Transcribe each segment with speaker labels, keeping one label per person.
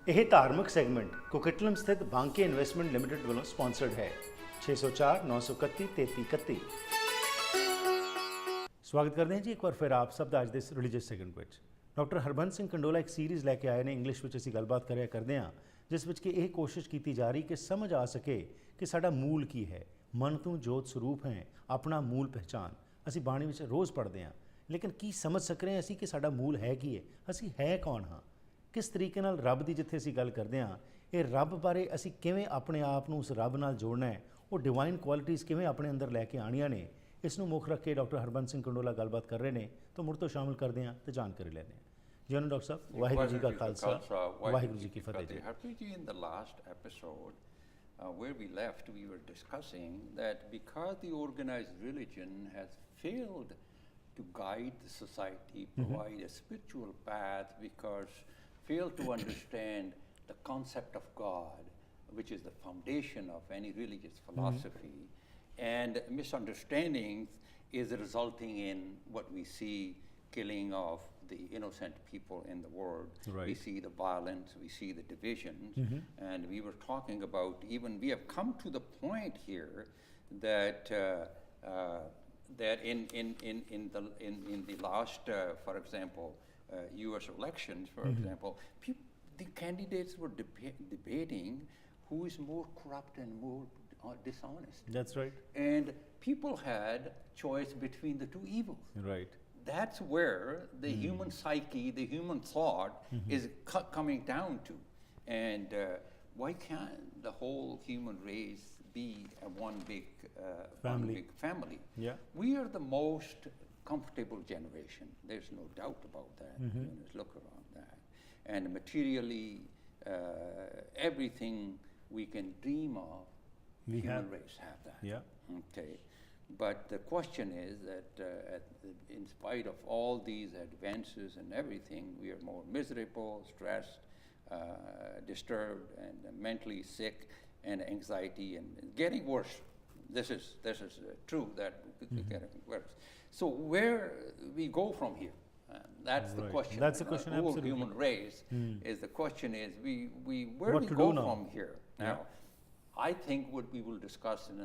Speaker 1: ਇਹ ਧਾਰਮਿਕ ਸੈਗਮੈਂਟ ਕੋਕਟਲਮ ਸਥਿਤ ਬਾਂਕੇ ਇਨਵੈਸਟਮੈਂਟ ਲਿਮਟਿਡ ਵੱਲੋਂ ਸਪਾਂਸਰਡ ਹੈ। 604 931 3331। ਸਵਾਗਤ ਕਰਦੇ ਹਾਂ ਜੀ ਇੱਕ ਵਾਰ ਫਿਰ ਆਪ ਸਭ ਦਾ ਅੱਜ ਦੇ ਇਸ ਰਿਲੀਜੀਅਸ ਸੈਗਮੈਂਟ ਵਿੱਚ। ਡਾਕਟਰ ਹਰਬੰਸ ਸਿੰਘ ਕੰਡੋਲਾ ਇੱਕ ਸੀਰੀਜ਼ ਲੈ ਕੇ ਆਏ ਨੇ ਇੰਗਲਿਸ਼ ਵਿੱਚ। ਅਸੀਂ ਗੱਲਬਾਤ ਕਰਿਆ ਕਰਦੇ ਹਾਂ ਜਿਸ ਵਿੱਚ ਕਿ ਇਹ ਕੋਸ਼ਿਸ਼ ਕੀਤੀ ਜਾ ਰਹੀ ਕਿ ਸਮਝ ਆ ਸਕੇ ਕਿ ਸਾਡਾ ਮੂਲ ਕੀ ਹੈ। ਮਨ ਤੋਂ ਜੋਤ ਸਰੂਪ ਹੈ, ਆਪਣਾ ਮੂਲ ਪਹਿਚਾਨ। ਅਸੀਂ ਬਾਣੀ ਵਿੱਚ ਰੋਜ਼ ਪੜ੍ਹਦੇ ਹਾਂ, ਲੇਕਿਨ ਕੀ ਸਮਝ ਸਕ ਰਹੇ ਅਸੀਂ ਕਿ ਸਾਡਾ ਮੂਲ ਹੈ ਕੀ ਹੈ, ਅਸੀਂ ਹੈ ਕੌਣ ਹਾਂ। ਕਿਸ ਤਰੀਕੇ ਨਾਲ ਰੱਬ ਦੀ ਜਿੱਥੇ ਅਸੀਂ ਗੱਲ ਕਰਦੇ ਹਾਂ, ਇਹ ਰੱਬ ਬਾਰੇ ਅਸੀਂ ਕਿਵੇਂ ਆਪਣੇ ਆਪ ਨੂੰ ਉਸ ਰੱਬ ਨਾਲ ਜੋੜਨਾ ਹੈ, ਉਹ ਡਿਵਾਈਨ ਕੁਆਲਿਟੀਜ਼ ਕਿਵੇਂ ਆਪਣੇ ਅੰਦਰ ਲੈ ਕੇ ਆਉਣੀਆਂ ਨੇ, ਇਸ ਨੂੰ ਮੁੱਖ ਰੱਖ ਕੇ ਡਾਕਟਰ ਹਰਬੰਸ ਸਿੰਘ ਕੰਡੋਲਾ ਗੱਲਬਾਤ ਕਰ ਰਹੇ ਨੇ। ਤਾਂ ਮੁੜ ਤੋਂ ਸ਼ਾਮਿਲ ਕਰਦੇ ਹਾਂ ਤੇ ਜਾਣਕਾਰੀ ਲੈਂਦੇ ਹਾਂ। ਜੀ ਆਨੰਦ ਡਾਕਟਰ ਸਾਹਿਬ, ਵਾਹਿਗੁਰੂ ਜੀ ਕਾ ਖਾਲਸਾ, ਵਾਹਿਗੁਰੂ ਜੀ ਕੀ ਫਤਿਹ ਜੀ।
Speaker 2: Harpreet ji, in the last episode where we left, we were discussing that because the organized religion has failed to guide the society, provide a spiritual path, because failed to understand the concept of God, which is the foundation of any religious philosophy, and misunderstandings is resulting in what we see, killing of the innocent people in the world.
Speaker 1: Right.
Speaker 2: We see the violence, we see the divisions, and we were talking about, even we have come to the point here that that in the last, for example, U.S. elections, for example, the candidates were debating who is more corrupt and more dishonest.
Speaker 1: That's right.
Speaker 2: And people had choice between the two evils.
Speaker 1: Right.
Speaker 2: That's where the human psyche, the human thought is coming down to. And why can't the whole human race be one big family?
Speaker 1: Yeah.
Speaker 2: We are the most comfortable generation. There's no doubt about that. You know, look around that. And materially, everything we can dream of, human race have that.
Speaker 1: Yeah.
Speaker 2: Okay. But the question is that in spite of all these advances and everything, we are more miserable, stressed, disturbed, and mentally sick, and anxiety, and getting worse. This is true that it's getting worse. So where we go from here? That's the question.
Speaker 1: That's the question.
Speaker 2: The whole
Speaker 1: absolutely.
Speaker 2: human race is the question. Is we where
Speaker 1: What
Speaker 2: we
Speaker 1: to
Speaker 2: go
Speaker 1: do now?
Speaker 2: from here now?
Speaker 1: Yeah.
Speaker 2: I think what we will discuss in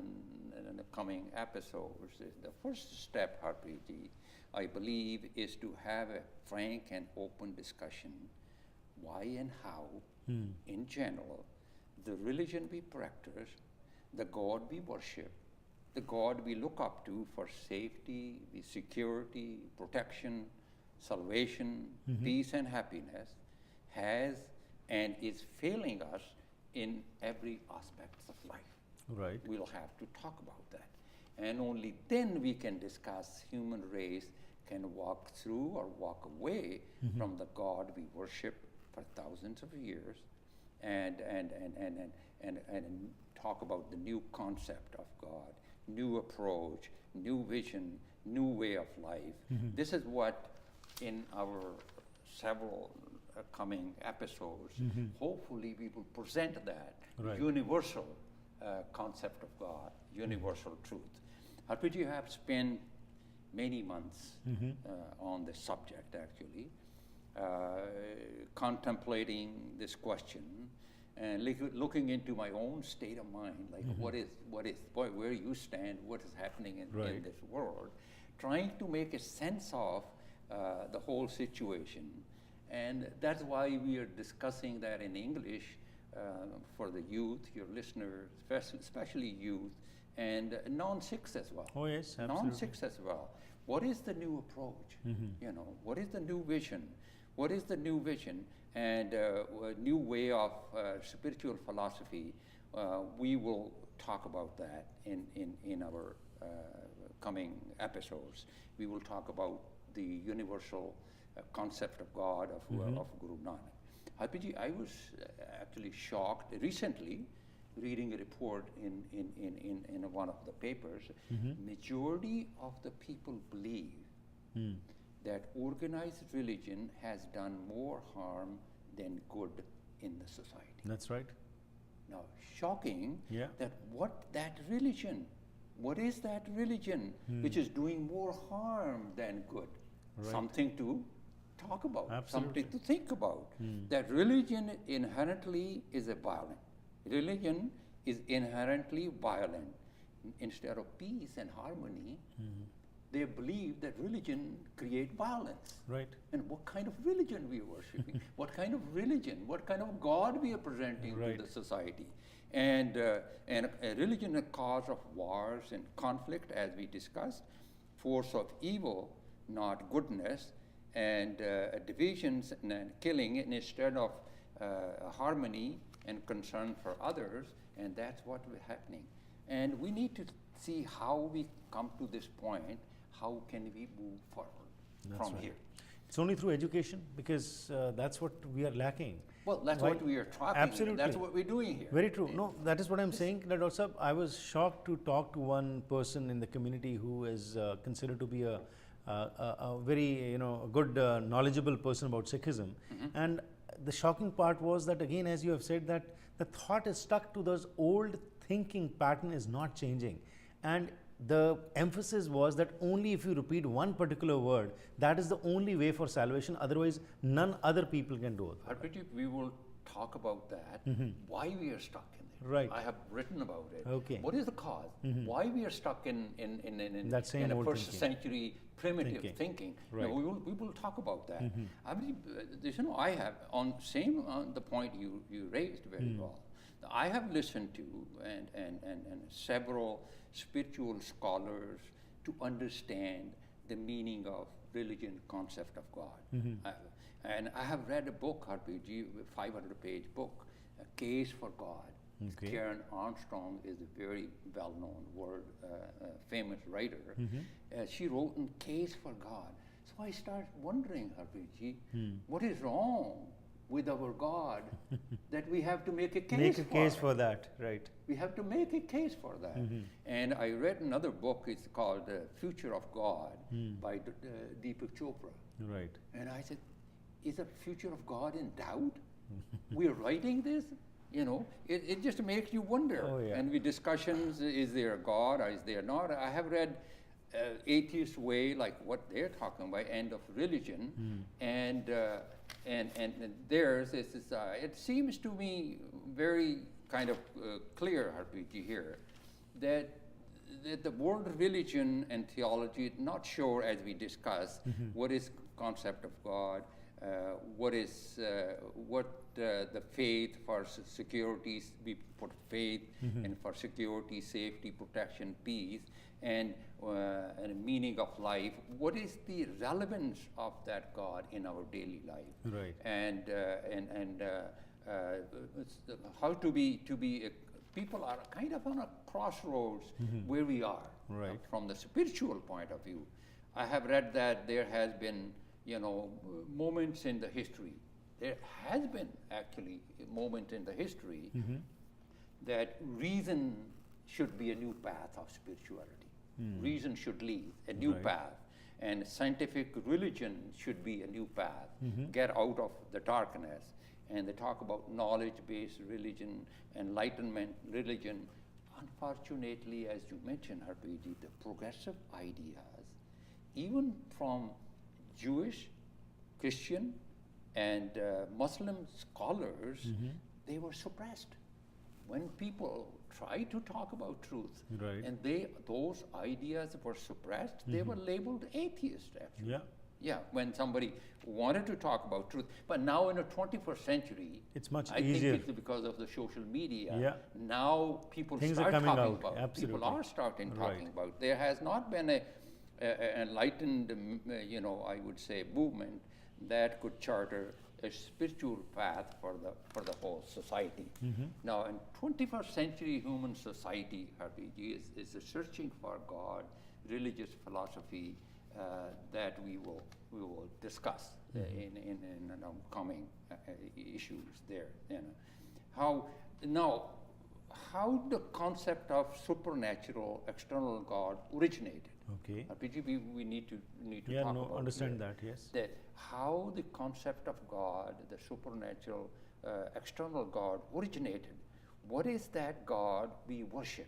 Speaker 2: the coming episodes is the first step, Harpreet ji, I believe, is to have a frank and open discussion why and how, in general, the religion we practice, the God we worship, the God we look up to for safety, the security, protection, salvation, peace and happiness, has and is failing us in every aspect of life.
Speaker 1: Right.
Speaker 2: We'll have to talk about that. And only then we can discuss human race can walk through or walk away from the God we worship for thousands of years and talk about the new concept of God, new approach, new vision, new way of life. This is what in our several coming episodes, hopefully we will present that universal concept of God, universal truth. Harpreet, you have spent many months on this subject, actually, contemplating this question and looking into my own state of mind, like where you stand, what is happening in this world, trying to make a sense of the whole situation. And that's why we are discussing that in English for the youth, your listeners, especially youth, and non-Sikhs as well.
Speaker 1: Oh yes, absolutely.
Speaker 2: Non-Sikhs as well. What is the new approach? You know, what is the new vision? What is the new vision and a new way of spiritual philosophy? We will talk about that in our coming episodes. We will talk about the universal concept of God, of Guru Nanak. Harpreet ji, I was actually shocked recently reading a report in one of the papers. Majority of the people believe that organized religion has done more harm than good in the society.
Speaker 1: That's right.
Speaker 2: Now, shocking that what is that religion which is doing more harm than good? Something to talk about,
Speaker 1: Absolutely.
Speaker 2: something to think about. That religion inherently is a violent. Religion is inherently violent. Instead of peace and harmony, they believe that religion create violence.
Speaker 1: Right.
Speaker 2: And what kind of religion we are worshiping? What kind of religion? What kind of God we are presenting
Speaker 1: Right.
Speaker 2: to the society? And a religion a cause of wars and conflict, as we discussed, force of evil, not goodness, and divisions and killing instead of harmony and concern for others, and that's what is happening. And we need to see how we come to this point. How can we move forward
Speaker 1: That's
Speaker 2: from
Speaker 1: right.
Speaker 2: here?
Speaker 1: It's only through education, because that's what we are lacking.
Speaker 2: Well, that's
Speaker 1: Why-
Speaker 2: what we are talking.
Speaker 1: Absolutely.
Speaker 2: That's what we're doing here.
Speaker 1: Very true. No, that is what I'm saying. That also, I was shocked to talk to one person in the community who is considered to be a very good knowledgeable person about Sikhism, and the shocking part was that, again, as you have said, that the thought is stuck to those old thinking pattern is not changing, and the emphasis was that only if you repeat one particular word, that is the only way for salvation. Otherwise, none other people can do it.
Speaker 2: Harpreet, we will talk about that, why we are stuck in there.
Speaker 1: Right.
Speaker 2: I have written about it.
Speaker 1: Okay.
Speaker 2: What is the cause? Why we are stuck in
Speaker 1: That same
Speaker 2: in a
Speaker 1: old
Speaker 2: first
Speaker 1: thinking.
Speaker 2: century primitive thinking?
Speaker 1: Right.
Speaker 2: No, we will talk about that. I believe, I have on the point you raised very well. I have listened to and several spiritual scholars to understand the meaning of religion, concept of God. And I have read a book, RPG, a 500-page book, A Case for God.
Speaker 1: Okay.
Speaker 2: Karen Armstrong is a very well-known, famous writer. She wrote a Case for God. So I start wondering, RPG, what is wrong with our God that we have to make a case
Speaker 1: Make a case
Speaker 2: for?
Speaker 1: for that, right?
Speaker 2: We have to make a case for that. And I read another book, it's called The Future of God by Deepak Chopra.
Speaker 1: Right.
Speaker 2: And I said, is the future of God in doubt? We're writing this? It just makes you wonder.
Speaker 1: Oh, yeah.
Speaker 2: And we discussions, is there a God or is there not? I have read Atheist Way, like what they're talking about, end of religion, and theirs is, it seems to me very kind of clear, RPG, here, that the word religion and theology, not sure as we discussed, what is concept of God, what is the faith for security, we put faith, and for security, safety, protection, peace, and meaning of life. What is the relevance of that God in our daily life?
Speaker 1: Right.
Speaker 2: And how to be people are kind of on a crossroads where we are,
Speaker 1: Right.
Speaker 2: from the spiritual point of view. I have read that there has been moments in the history. There has been actually a moment in the history that reason should be a new path of spirituality. Reason should lead a new
Speaker 1: Right.
Speaker 2: path, and scientific religion should be a new path. Get out of the darkness, and they talk about knowledge-based religion, enlightenment religion. Unfortunately, as you mentioned, RPG, the progressive ideas, even from Jewish, Christian, and Muslim scholars, they were suppressed. When people tried to talk about truth,
Speaker 1: Right.
Speaker 2: and those ideas were suppressed, they were labeled atheist, actually.
Speaker 1: Yeah.
Speaker 2: Yeah, when somebody wanted to talk about truth. But now in the 21st century,
Speaker 1: It's much
Speaker 2: I
Speaker 1: easier.
Speaker 2: think it's because of the social media.
Speaker 1: Yeah.
Speaker 2: Now people
Speaker 1: Things are
Speaker 2: start
Speaker 1: coming
Speaker 2: talking
Speaker 1: out,
Speaker 2: about.
Speaker 1: absolutely.
Speaker 2: People are starting talking
Speaker 1: Right.
Speaker 2: about. There has not been a enlightened, I would say, movement that could charter a spiritual path for the whole society. Now, in 21st century human society, RPG, is a searching for God, religious philosophy that we will discuss in upcoming issues there. How the concept of supernatural external God originated.
Speaker 1: Okay.
Speaker 2: RPG, we need to
Speaker 1: Yeah,
Speaker 2: talk
Speaker 1: no,
Speaker 2: about
Speaker 1: understand
Speaker 2: that.
Speaker 1: that, yes.
Speaker 2: That how the concept of God, the supernatural external God originated. What is that God we worship?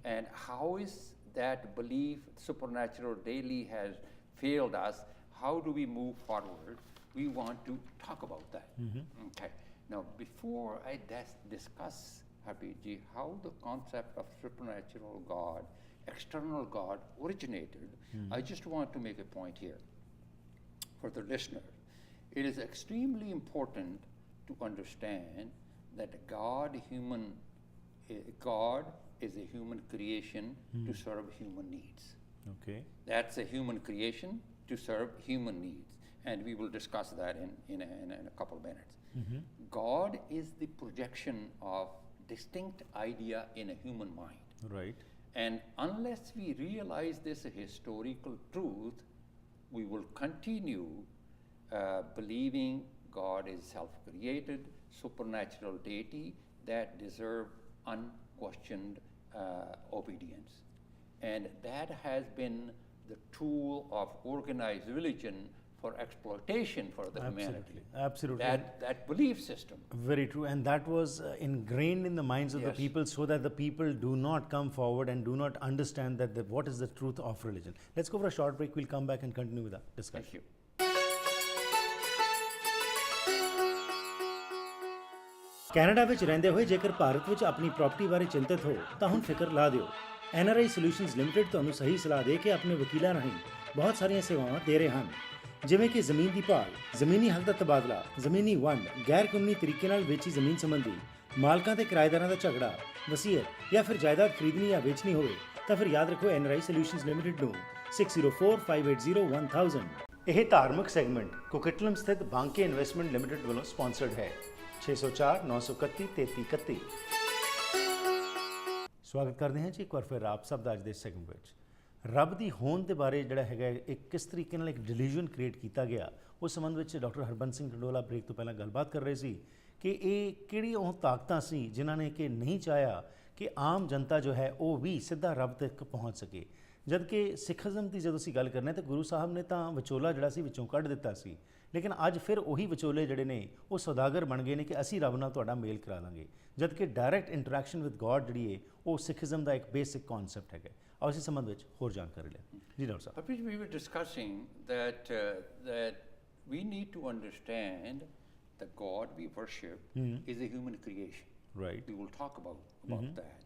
Speaker 2: And how is that belief supernatural daily has failed us? How do we move forward we want to talk about that. Okay. Now, before I discuss, Habibji, how the concept of supernatural God, external God originated, I just want to make a point here for the listener. It is extremely important to understand that God is a human creation to serve human needs.
Speaker 1: Okay.
Speaker 2: That's a human creation to serve human needs. And we will discuss that in a couple of minutes. God is the projection of distinct idea in a human mind.
Speaker 1: Right.
Speaker 2: And unless we realize this a historical truth, we will continue believing God is self-created, supernatural deity that deserve unquestioned obedience. And that has been the tool of organized religion for exploitation for the humanity.
Speaker 1: Absolutely.
Speaker 2: That belief system.
Speaker 1: Very true. And that was ingrained in the minds of the people so that the people do not come forward and do not understand that what is the truth of religion. Let's go for a short break. We'll come back and continue with our discussion.
Speaker 2: Thank you.
Speaker 1: Canada ਵਿੱਚ ਰਹਿੰਦੇ ਹੋਏ ਜੇਕਰ ਭਾਰਤ ਵਿੱਚ ਆਪਣੀ property ਬਾਰੇ ਚਿੰਤਤ ਹੋ ਤਾਂ ਹੁਣ ਫਿਕਰ ਲਾ ਦਿਓ। NRI ਸੋਲੂਸ਼ਨਜ਼ ਲਿਮਟਿਡ ਤੁਹਾਨੂੰ ਸਹੀ ਸਲਾਹ ਦੇ ਕੇ ਆਪਣੇ ਵਕੀਲਾਂ ਰਾਹੀਂ ਬਹੁਤ ਸਾਰੀਆਂ ਸੇਵਾਵਾਂ ਦੇ ਰਹੇ ਹਨ, ਜਿਵੇਂ ਕਿ ਜ਼ਮੀਨ ਦੀ ਭਾਲ, ਜ਼ਮੀਨੀ ਹੱਕ ਦਾ ਤਬਾਦਲਾ, ਜ਼ਮੀਨੀ ਵੰਡ, ਗੈਰ ਕਾਨੂੰਨੀ ਤਰੀਕੇ ਨਾਲ ਵੇਚੀ ਜ਼ਮੀਨ ਸੰਬੰਧੀ, ਮਾਲਕਾਂ ਤੇ ਕਿਰਾਏਦਾਰਾਂ ਦਾ ਝਗੜਾ, ਵਸੀਅਤ ਜਾਂ ਫਿਰ ਜਾਇਦਾਦ ਖਰੀਦਣੀ ਜਾਂ ਵੇਚਣੀ ਹੋਵੇ ਤਾਂ ਫਿਰ ਯਾਦ ਰੱਖੋ NRI ਸੋਲੂਸ਼ਨਜ਼ ਲਿਮਟਿਡ ਨੂੰ 6045801000। ਇਹ ਧਾਰਮਿਕ ਸੈਗਮੈਂਟ ਕੋਕਿਟਲਮ ਸਥਿਤ ਬਾਂਕੇ ਇਨਵੈਸਟਮੈਂਟ ਲਿਮਟਿਡ ਵੱਲੋਂ ਸਪਾਂਸਰਡ ਹੈ। 604 931 3331। ਸਵਾਗਤ ਕਰਦੇ ਹਾਂ ਜੀ ਇੱਕ ਵਾਰ ਫਿਰ ਆਪ ਸਭ ਦਾ ਅੱਜ ਦੇ ਸੈਗਮੈਂਟ ਵਿੱਚ। ਰੱਬ ਦੀ ਹੋਂਦ ਦੇ ਬਾਰੇ ਜਿਹੜਾ ਹੈਗਾ ਇੱਕ ਕਿਸ ਤਰੀਕੇ ਨਾਲ ਇੱਕ ਡਿਲੀਜਨ ਕ੍ਰੀਏਟ ਕੀਤਾ ਗਿਆ, ਉਸ ਸੰਬੰਧ ਵਿੱਚ ਡਾਕਟਰ ਹਰਬੰਸ ਸਿੰਘ ਕੰਡੋਲਾ ਬ੍ਰੇਕ ਤੋਂ ਪਹਿਲਾਂ ਗੱਲਬਾਤ ਕਰ ਰਹੇ ਸੀ ਕਿ ਇਹ ਕਿਹੜੀ ਉਹ ਤਾਕਤਾਂ ਸੀ ਜਿਨ੍ਹਾਂ ਨੇ ਕਿ ਨਹੀਂ ਚਾਹਿਆ ਕਿ ਆਮ ਜਨਤਾ ਜੋ ਹੈ ਉਹ ਵੀ ਸਿੱਧਾ ਰੱਬ ਤੱਕ ਪਹੁੰਚ ਸਕੇ। ਜਦ ਕਿ ਸਿੱਖਜ਼ਮ ਦੀ ਜਦੋਂ ਅਸੀਂ ਗੱਲ ਕਰਨੇ ਤਾਂ ਗੁਰੂ ਸਾਹਿਬ ਨੇ ਤਾਂ ਵਿਚੋਲਾ ਜਿਹੜਾ ਸੀ ਵਿੱਚੋਂ ਕੱਢ ਦਿੱਤਾ ਸੀ, ਲੇਕਿਨ ਅੱਜ ਫਿਰ ਉਹੀ ਵਿਚੋਲੇ ਜਿਹੜੇ ਨੇ ਉਹ ਸੌਦਾਗਰ ਬਣ ਗਏ ਨੇ ਕਿ ਅਸੀਂ ਰੱਬ ਨਾਲ ਤੁਹਾਡਾ ਮੇਲ ਕਰਾ ਦਾਂਗੇ, ਜਦ ਕਿ ਡਾਇਰੈਕਟ ਇੰਟਰੈਕਸ਼ਨ ਵਿਦ ਗੋਡ ਜਿਹੜੀ ਹੈ ਉਹ ਸਿੱਖਜ਼ਮ ਦਾ ਇੱਕ ਬੇਸਿਕ ਕਨਸੈਪਟ ਹੈਗਾ। ਆਓ ਇਸ ਸੰਬੰਧ ਵਿੱਚ ਹੋਰ ਜਾਣਕਾਰੀ ਲੈ ਜੀ doctor Sahib.
Speaker 2: We were discussing that we need to understand the God we worship is a human creation.
Speaker 1: Right.
Speaker 2: We will talk about that.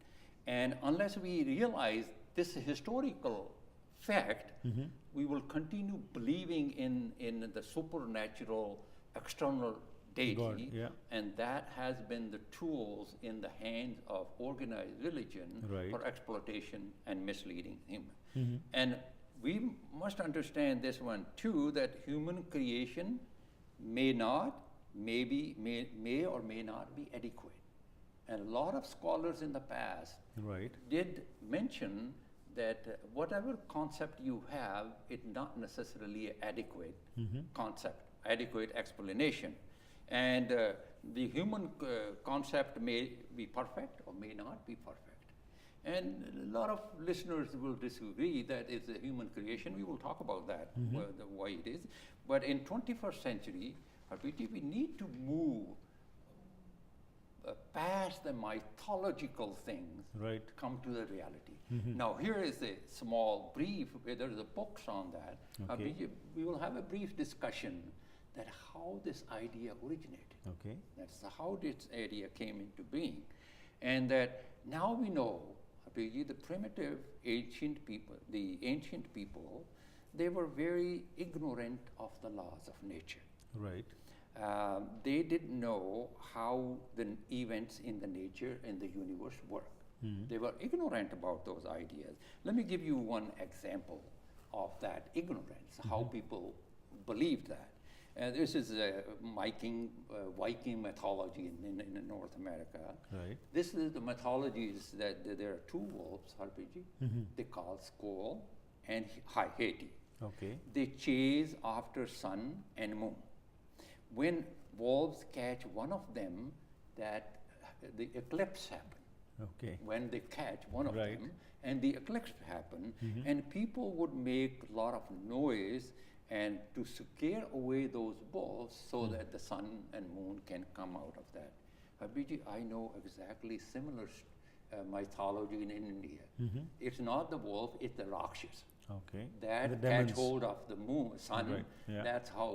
Speaker 2: And unless we realize this historical fact, we will continue believing in the supernatural external deity,
Speaker 1: God, yeah.
Speaker 2: and that has been the tools in the hands of organized religion
Speaker 1: Right.
Speaker 2: for exploitation and misleading human. And we must understand this one too, that human creation may or may not be adequate. And a lot of scholars in the past
Speaker 1: Right.
Speaker 2: did mention that whatever concept you have, it's not necessarily an adequate concept, adequate explanation. And the human concept may be perfect or may not be perfect. And a lot of listeners will disagree that it's a human creation. We will talk about that, why it is. But in 21st century, we need to move past the mythological things,
Speaker 1: Right.
Speaker 2: come to the reality. Now here is a small brief, there's a books on that.
Speaker 1: Okay.
Speaker 2: We will have a brief discussion that how this idea originated.
Speaker 1: Okay.
Speaker 2: That's how this idea came into being. And that now we know, the primitive ancient people, they were very ignorant of the laws of nature.
Speaker 1: Right.
Speaker 2: They didn't know how the events in the nature and the universe work. They were ignorant about those ideas. Let me give you one example of that ignorance, how people believed that. This is Viking mythology in North America.
Speaker 1: Right.
Speaker 2: This is the mythologies that there are two wolves, Harbiji. They call Skoll and Haiti.
Speaker 1: Okay.
Speaker 2: They chase after sun and moon. When wolves catch one of them, that the eclipse happens.
Speaker 1: Okay.
Speaker 2: When they catch one of
Speaker 1: Right.
Speaker 2: them, and the eclipse happen, and people would make a lot of noise and to scare away those wolves so that the sun and moon can come out of that. Habiji, I know exactly similar mythology in India. It's not the wolf, it's the Rakshas.
Speaker 1: Okay.
Speaker 2: That
Speaker 1: The
Speaker 2: catch
Speaker 1: demons.
Speaker 2: hold of the moon, sun.
Speaker 1: Right, yeah.
Speaker 2: That's how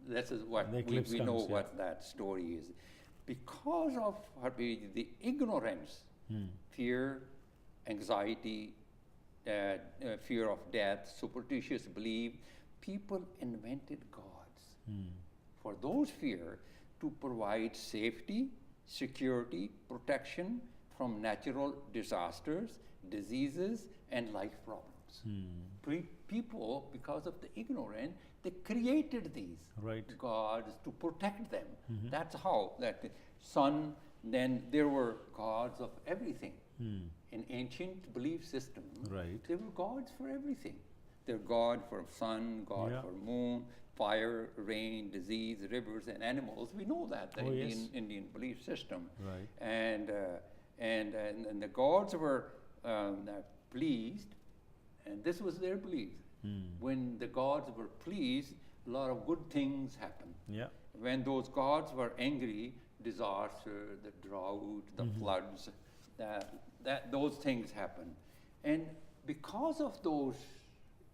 Speaker 2: this is what
Speaker 1: The eclipse
Speaker 2: we know
Speaker 1: comes, yeah.
Speaker 2: what that story is. Because of the ignorance, fear, anxiety, fear of death, superstitious belief, people invented gods for those fear to provide safety, security, protection from natural disasters, diseases, and life problems. People, because of the ignorance, they created these
Speaker 1: Right.
Speaker 2: gods to protect them. That's how that sun. Then there were gods of everything. In ancient belief system,
Speaker 1: Right.
Speaker 2: there were gods for everything. They're God for sun, God
Speaker 1: Yeah.
Speaker 2: for moon, fire, rain, disease, rivers, and animals. We know that the
Speaker 1: Oh, yes.
Speaker 2: Indian belief system.
Speaker 1: Right.
Speaker 2: And the gods were pleased, and this was their belief. When the gods were pleased, a lot of good things happened.
Speaker 1: Yeah.
Speaker 2: When those gods were angry, disaster, the drought, the floods, those things happen. And because of those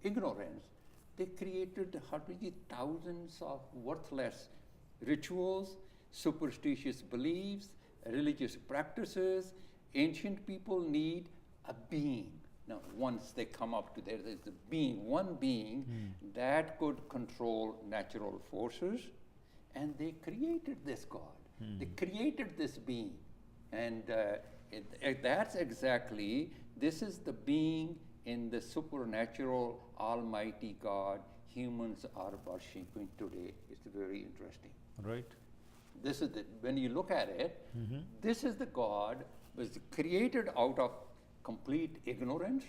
Speaker 2: ignorance, they created thousands of worthless rituals, superstitious beliefs, religious practices. Ancient people need a being. Now, once they come up to there's a being, one being that could control natural forces, and they created this God. They created this being, and that's exactly, this is the being in the supernatural almighty God humans are worshiping today. It's very interesting.
Speaker 1: Right.
Speaker 2: This is when you look at it, this is the God was created out of complete ignorance.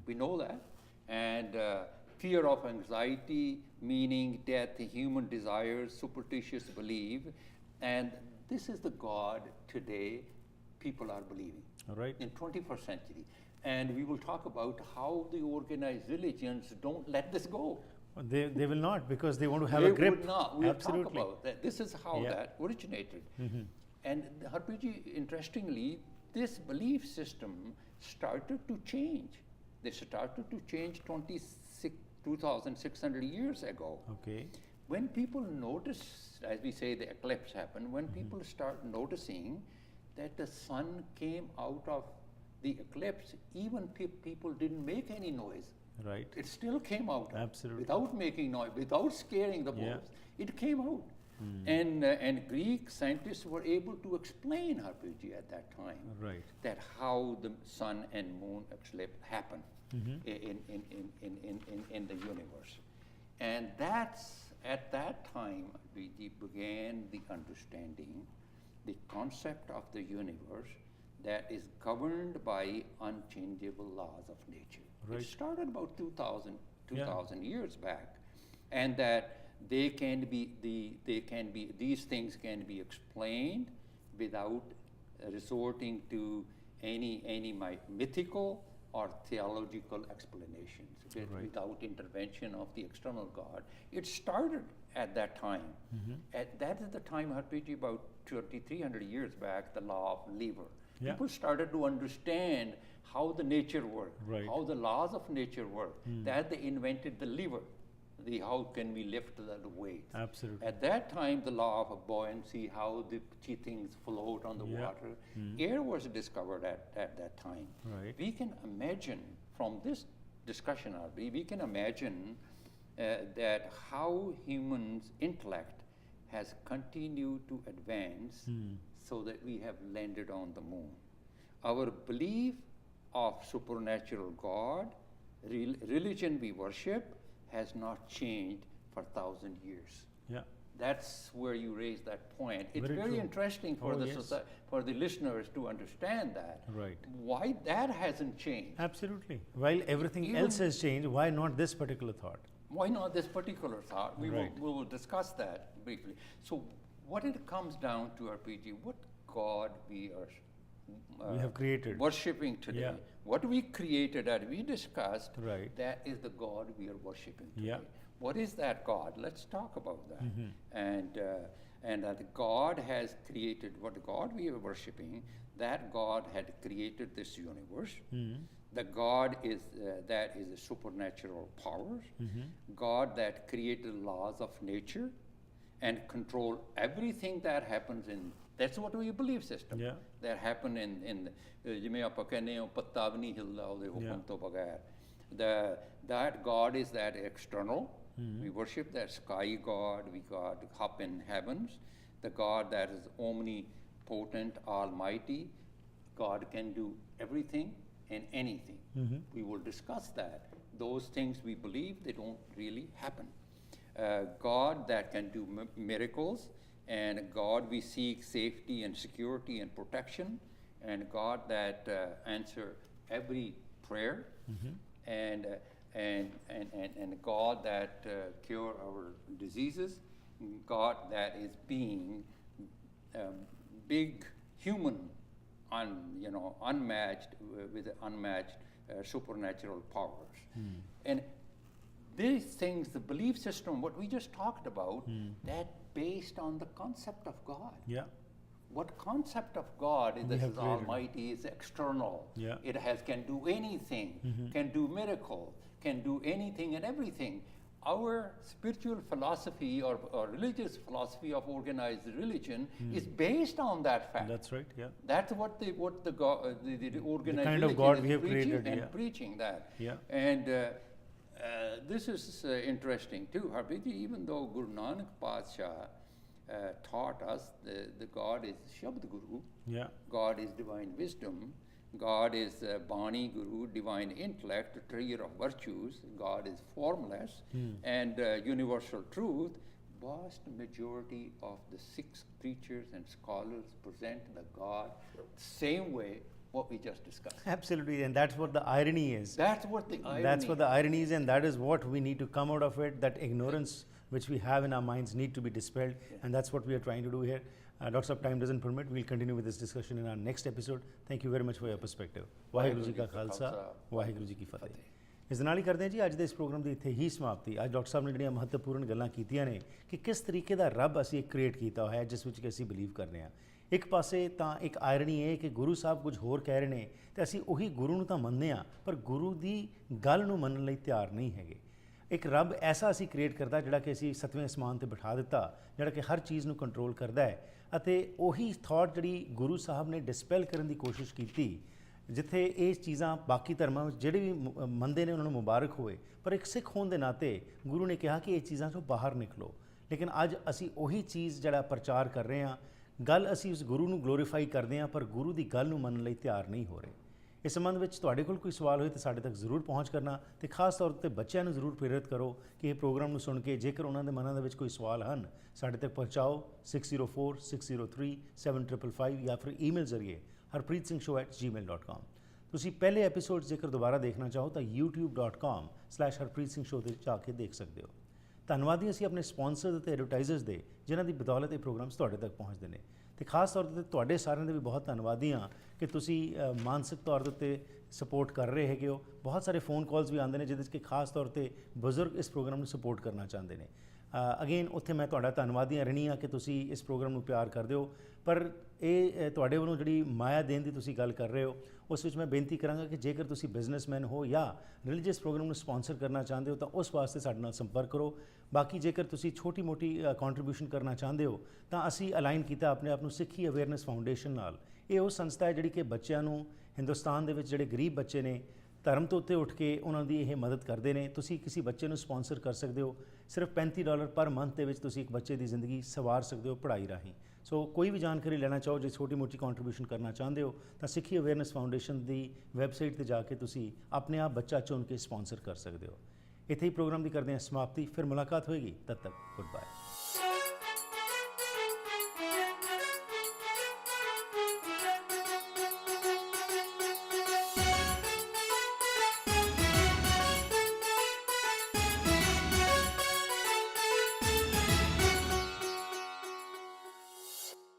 Speaker 2: We know that. And fear of anxiety, meaning death, human desires, superstitious belief. And this is the God today people are believing
Speaker 1: Right.
Speaker 2: in 21st century. And we will talk about how the organized religions don't let this go.
Speaker 1: They will not, because they want to have
Speaker 2: They
Speaker 1: a grip.
Speaker 2: would not. We'll
Speaker 1: Absolutely.
Speaker 2: talk about that. This is how
Speaker 1: Yeah.
Speaker 2: that originated. And Harpiji, interestingly, this belief system started to change. They started to change 2,600 years ago.
Speaker 1: Okay.
Speaker 2: When people notice, as we say, the eclipse happened, when people start noticing that the sun came out of the eclipse, even people didn't make any noise.
Speaker 1: Right.
Speaker 2: It still came out.
Speaker 1: Absolutely.
Speaker 2: Without making noise, without scaring the
Speaker 1: Yeah.
Speaker 2: wolves. It came out. And Greek scientists were able to explain RPG at that time.
Speaker 1: Right.
Speaker 2: That how the sun and moon eclipse happen in the universe. And that's, at that time, we began the understanding, the concept of the universe that is governed by unchangeable laws of nature.
Speaker 1: Right.
Speaker 2: It started about 2,000
Speaker 1: Yeah.
Speaker 2: years back, and that these things can be explained without resorting to any mythical or theological explanations,
Speaker 1: Right.
Speaker 2: without intervention of the external God. It started at that time. That is the time, RPG, about 300 years back, the law of lever.
Speaker 1: Yeah.
Speaker 2: People started to understand how the nature worked,
Speaker 1: Right.
Speaker 2: how the laws of nature work. That they invented the lever, how can we lift the weight.
Speaker 1: Absolutely.
Speaker 2: At that time, the law of buoyancy, how the things float on the
Speaker 1: Yeah.
Speaker 2: water. Air was discovered at that time.
Speaker 1: Right.
Speaker 2: We can imagine from this discussion, RB, we can imagine that how humans' intellect has continued to advance so that we have landed on the moon. Our belief of supernatural God, religion we worship, has not changed for 1,000 years.
Speaker 1: Yeah.
Speaker 2: That's where you raise that point. It's
Speaker 1: Very
Speaker 2: very
Speaker 1: true.
Speaker 2: interesting for
Speaker 1: Oh,
Speaker 2: the
Speaker 1: yes.
Speaker 2: for the listeners to understand that.
Speaker 1: Right.
Speaker 2: Why that hasn't changed.
Speaker 1: Absolutely. While everything
Speaker 2: Even-
Speaker 1: else has changed, why not this particular thought?
Speaker 2: Why not this particular thought? We
Speaker 1: Right.
Speaker 2: will discuss that briefly. So what it comes down to, RPG, what God we are
Speaker 1: We have created.
Speaker 2: worshipping today.
Speaker 1: Yeah.
Speaker 2: What we created that we discussed,
Speaker 1: Right.
Speaker 2: that is the God we are worshipping today.
Speaker 1: Yeah.
Speaker 2: What is that God? Let's talk about that. And that God has created, what God we are worshipping, that God had created this universe. The God is that is a supernatural power. God that created laws of nature. and control everything that happens in, that's what we belief system
Speaker 1: Yeah.
Speaker 2: that happen in ਜਿਵੇਂ ਆਪਾਂ ਕਹਿੰਦੇ ਹਾਂ ਪੱਤਾ ਵੀ ਨਹੀਂ ਹਿਲਦਾ ਉਹਦੇ ਹੁਕਮ ਤੋਂ ਬਗੈਰ, that God is that external. We worship that sky God, we God up in heavens, the God that is omnipotent, almighty. God can do everything and anything. We will discuss that. Those things we believe, they don't really happen. God that can do miracles, and God we seek safety and security and protection, and God that answer every prayer, and God that cure our diseases, God that is being big human, unmatched with unmatched supernatural powers. And these things, the belief system, what we just talked about, that based on the concept of God.
Speaker 1: Yeah.
Speaker 2: What concept of God is,
Speaker 1: We
Speaker 2: this
Speaker 1: have
Speaker 2: is
Speaker 1: created.
Speaker 2: almighty, is external.
Speaker 1: Yeah.
Speaker 2: It can do anything, can do miracle, can do anything and everything. Our spiritual philosophy or religious philosophy of organized religion is based on that fact.
Speaker 1: That's right. Yeah.
Speaker 2: That's what the organized
Speaker 1: kind of
Speaker 2: religion
Speaker 1: God
Speaker 2: is
Speaker 1: we have
Speaker 2: preaching
Speaker 1: created,
Speaker 2: and
Speaker 1: yeah.
Speaker 2: preaching that.
Speaker 1: Yeah.
Speaker 2: And this is interesting too, Harbiji, even though Guru Nanak Padshah taught us the God is Shabd Guru,
Speaker 1: Yeah.
Speaker 2: God is divine wisdom, God is Bani Guru, divine intellect, treasure of virtues, God is formless, and universal truth. Vast majority of the Sikh preachers and scholars present the God same way what we just discussed.
Speaker 1: Absolutely, and that's what the irony is.
Speaker 2: That's what the irony.
Speaker 1: That's what the irony is, and that is what we need to come out of it. That ignorance which we have in our minds need to be dispelled, and that's what we are trying to do here. Dr. Sahab, time doesn't permit. We'll continue with this discussion in our next episode. Thank you very much for your perspective. Waheguru ji ਕਾ ਖਾਲਸਾ, ਵਾਹਿਗੁਰੂ ਜੀ ਕੀ ਫਤਿਹ। ਇਸ ਦੇ ਨਾਲ ਹੀ ਕਰਦੇ ਹਾਂ ਜੀ ਅੱਜ ਦੇ ਇਸ ਪ੍ਰੋਗਰਾਮ ਦੀ ਇੱਥੇ ਹੀ ਸਮਾਪਤੀ। ਅੱਜ ਡਾਕਟਰ ਸਾਹਿਬ ਨੇ ਜਿਹੜੀਆਂ ਮਹੱਤਵਪੂਰਨ ਗੱਲਾਂ ਕੀਤੀਆਂ ਨੇ ਕਿ ਕਿਸ ਤਰੀਕੇ ਦਾ ਰੱਬ ਅਸੀਂ ਕ੍ਰੀਏਟ ਕੀਤਾ ਹੋਇਆ ਹੈ ਜਿਸ ਵਿੱਚ ਕਿ ਅਸੀਂ ਬਿਲੀਵ ਕਰਦੇ ਹਾਂ। ਇੱਕ ਪਾਸੇ ਤਾਂ ਇੱਕ ਆਇਰਨੀ ਇਹ ਕਿ ਗੁਰੂ ਸਾਹਿਬ ਕੁਝ ਹੋਰ ਕਹਿ ਰਹੇ ਨੇ ਤੇ ਅਸੀਂ ਉਹੀ ਗੁਰੂ ਨੂੰ ਤਾਂ ਮੰਨਦੇ ਹਾਂ ਪਰ ਗੁਰੂ ਦੀ ਗੱਲ ਨੂੰ ਮੰਨਣ ਲਈ ਤਿਆਰ ਨਹੀਂ ਹੈਗੇ। ਇੱਕ ਰੱਬ ਐਸਾ ਅਸੀਂ ਕ੍ਰੀਏਟ ਕਰਦਾ ਜਿਹੜਾ ਕਿ ਅਸੀਂ 7ਵੇਂ ਅਸਮਾਨ 'ਤੇ ਬਿਠਾ ਦਿੱਤਾ, ਜਿਹੜਾ ਕਿ ਹਰ ਚੀਜ਼ ਨੂੰ ਕੰਟਰੋਲ ਕਰਦਾ ਹੈ, ਅਤੇ ਉਹੀ ਥਾਟ ਜਿਹੜੀ ਗੁਰੂ ਸਾਹਿਬ ਨੇ ਡਿਸਪੈਲ ਕਰਨ ਦੀ ਕੋਸ਼ਿਸ਼ ਕੀਤੀ। ਜਿੱਥੇ ਇਹ ਚੀਜ਼ਾਂ ਬਾਕੀ ਧਰਮਾਂ ਵਿੱਚ ਜਿਹੜੇ ਵੀ ਮੰਨਦੇ ਨੇ ਉਹਨਾਂ ਨੂੰ ਮੁਬਾਰਕ ਹੋਏ, ਪਰ ਇੱਕ ਸਿੱਖ ਹੋਣ ਦੇ ਨਾਤੇ ਗੁਰੂ ਨੇ ਕਿਹਾ ਕਿ ਇਹ ਚੀਜ਼ਾਂ ਤੋਂ ਬਾਹਰ ਨਿਕਲੋ। ਲੇਕਿਨ ਅੱਜ ਅਸੀਂ ਉਹੀ ਚੀਜ਼ ਜਿਹੜਾ ਪ੍ਰਚਾਰ ਕਰ ਰਹੇ ਹਾਂ, ਗੱਲ ਅਸੀਂ ਉਸ ਗੁਰੂ ਨੂੰ ਗਲੋਰੀਫਾਈ ਕਰਦੇ ਹਾਂ ਪਰ ਗੁਰੂ ਦੀ ਗੱਲ ਨੂੰ ਮੰਨਣ ਲਈ ਤਿਆਰ ਨਹੀਂ ਹੋ ਰਹੇ। ਇਸ ਸੰਬੰਧ ਵਿੱਚ ਤੁਹਾਡੇ ਕੋਲ ਕੋਈ ਸਵਾਲ ਹੋਏ ਤਾਂ ਸਾਡੇ ਤੱਕ ਜ਼ਰੂਰ ਪਹੁੰਚ ਕਰਨਾ, ਤੇ ਖਾਸ ਤੌਰ 'ਤੇ ਬੱਚਿਆਂ ਨੂੰ ਜ਼ਰੂਰ ਪ੍ਰੇਰਿਤ ਕਰੋ ਕਿ ਇਹ ਪ੍ਰੋਗਰਾਮ ਨੂੰ ਸੁਣ ਕੇ ਜੇਕਰ ਉਹਨਾਂ ਦੇ ਮਨਾਂ ਦੇ ਵਿੱਚ ਕੋਈ ਸਵਾਲ ਹਨ ਸਾਡੇ ਤੱਕ ਪਹੁੰਚਾਓ 6046037555 ਜਾਂ ਫਿਰ ਈਮੇਲ ਜ਼ਰੀਏ harpreetsingh@gmail.com। ਤੁਸੀਂ ਪਹਿਲੇ ਐਪੀਸੋਡ ਜੇਕਰ ਦੁਬਾਰਾ ਦੇਖਣਾ ਚਾਹੋ ਤਾਂ youtube.com/harpreetsingh ਤੇ ਜਾ ਕੇ ਦੇਖ ਸਕਦੇ ਹੋ। ਧੰਨਵਾਦੀ ਅਸੀਂ ਆਪਣੇ ਸਪਾਂਸਰਸ ਅਤੇ ਐਡਵਰਟਾਈਜ਼ਰਸ ਦੇ ਜਿਨ੍ਹਾਂ ਦੀ ਬਦੌਲਤ ਇਹ ਪ੍ਰੋਗਰਾਮਸ ਤੁਹਾਡੇ ਤੱਕ ਪਹੁੰਚਦੇ ਨੇ, ਤੇ ਖਾਸ ਤੌਰ 'ਤੇ ਤੁਹਾਡੇ ਸਾਰਿਆਂ ਦੇ ਵੀ ਬਹੁਤ ਧੰਨਵਾਦੀ ਹਾਂ ਕਿ ਤੁਸੀਂ ਮਾਨਸਿਕ ਤੌਰ ਦੇ ਉੱਤੇ ਸਪੋਰਟ ਕਰ ਰਹੇ ਹੈਗੇ ਹੋ। ਬਹੁਤ ਸਾਰੇ ਫੋਨ ਕਾਲਸ ਵੀ ਆਉਂਦੇ ਨੇ ਜਿਹਦੇ 'ਚ ਕਿ ਖਾਸ ਤੌਰ 'ਤੇ ਬਜ਼ੁਰਗ ਇਸ ਪ੍ਰੋਗਰਾਮ ਨੂੰ ਸਪੋਰਟ ਕਰਨਾ ਚਾਹੁੰਦੇ ਨੇ। ਅਗੇਨ ਉੱਥੇ ਮੈਂ ਤੁਹਾਡਾ ਧੰਨਵਾਦੀ ਰਹਿਣੀ ਹਾਂ ਕਿ ਤੁਸੀਂ ਇਸ ਪ੍ਰੋਗਰਾਮ ਨੂੰ ਪਿਆਰ ਕਰਦੇ ਹੋ, ਪਰ ਇਹ ਤੁਹਾਡੇ ਵੱਲੋਂ ਜਿਹੜੀ ਮਾਇਆ ਦੇਣ ਦੀ ਤੁਸੀਂ ਗੱਲ ਕਰ ਰਹੇ ਹੋ ਉਸ ਵਿੱਚ ਮੈਂ ਬੇਨਤੀ ਕਰਾਂਗਾ ਕਿ ਜੇਕਰ ਤੁਸੀਂ ਬਿਜ਼ਨਸਮੈਨ ਹੋ ਜਾਂ ਰਿਲੀਜੀਅਸ ਪ੍ਰੋਗਰਾਮ ਨੂੰ ਸਪਾਂਸਰ ਕਰਨਾ ਚਾਹੁੰਦੇ ਹੋ ਤਾਂ ਉਸ ਵਾਸਤੇ ਸਾਡੇ ਨਾਲ ਸੰਪਰਕ ਕਰੋ। ਬਾਕੀ ਜੇਕਰ ਤੁਸੀਂ ਛੋਟੀ ਮੋਟੀ ਕੰਟਰੀਬਿਊਸ਼ਨ ਕਰਨਾ ਚਾਹੁੰਦੇ ਹੋ ਤਾਂ ਅਸੀਂ ਅਲਾਈਨ ਕੀਤਾ ਆਪਣੇ ਆਪ ਨੂੰ ਸਿੱਖੀ ਅਵੇਅਰਨੈਸ ਫਾਊਂਡੇਸ਼ਨ ਨਾਲ। ਇਹ ਉਹ ਸੰਸਥਾ ਹੈ ਜਿਹੜੀ ਕਿ ਬੱਚਿਆਂ ਨੂੰ ਹਿੰਦੁਸਤਾਨ ਦੇ ਵਿੱਚ ਜਿਹੜੇ ਗਰੀਬ ਬੱਚੇ ਨੇ ਧਰਮ ਤੋਂ ਉੱਤੇ ਉੱਠ ਕੇ ਉਹਨਾਂ ਦੀ ਇਹ ਮਦਦ ਕਰਦੇ ਨੇ। ਤੁਸੀਂ ਕਿਸੇ ਬੱਚੇ ਨੂੰ ਸਪਾਂਸਰ ਕਰ ਸਕਦੇ ਹੋ, ਸਿਰਫ $35 ਪਰ ਮੰਥ ਦੇ ਵਿੱਚ ਤੁਸੀਂ ਇੱਕ ਬੱਚੇ ਦੀ ਜ਼ਿੰਦਗੀ ਸਵਾਰ ਸਕਦੇ ਹੋ ਪੜ੍ਹਾਈ ਰਾਹੀਂ। ਸੋ ਕੋਈ ਵੀ ਜਾਣਕਾਰੀ ਲੈਣਾ ਚਾਹੋ, ਜੇ ਛੋਟੀ ਮੋਟੀ ਕੰਟਰੀਬਿਊਸ਼ਨ ਕਰਨਾ ਚਾਹੁੰਦੇ ਹੋ ਤਾਂ ਸਿੱਖੀ ਅਵੇਅਰਨੈਸ ਫਾਊਂਡੇਸ਼ਨ ਦੀ ਵੈਬਸਾਈਟ 'ਤੇ ਜਾ ਕੇ ਤੁਸੀਂ ਆਪਣੇ ਆਪ ਬੱਚਾ ਚੁਣ ਕੇ ਸਪਾਂਸਰ ਕਰ ਸਕਦੇ ਹੋ। ਇੱਥੇ ਹੀ ਪ੍ਰੋਗਰਾਮ ਦੀ ਕਰਦੇ ਹਾਂ ਸਮਾਪਤੀ, ਫਿਰ ਮੁਲਾਕਾਤ ਹੋਏਗੀ, ਤਦ ਤੱਕ ਗੁੱਡ ਬਾਏ।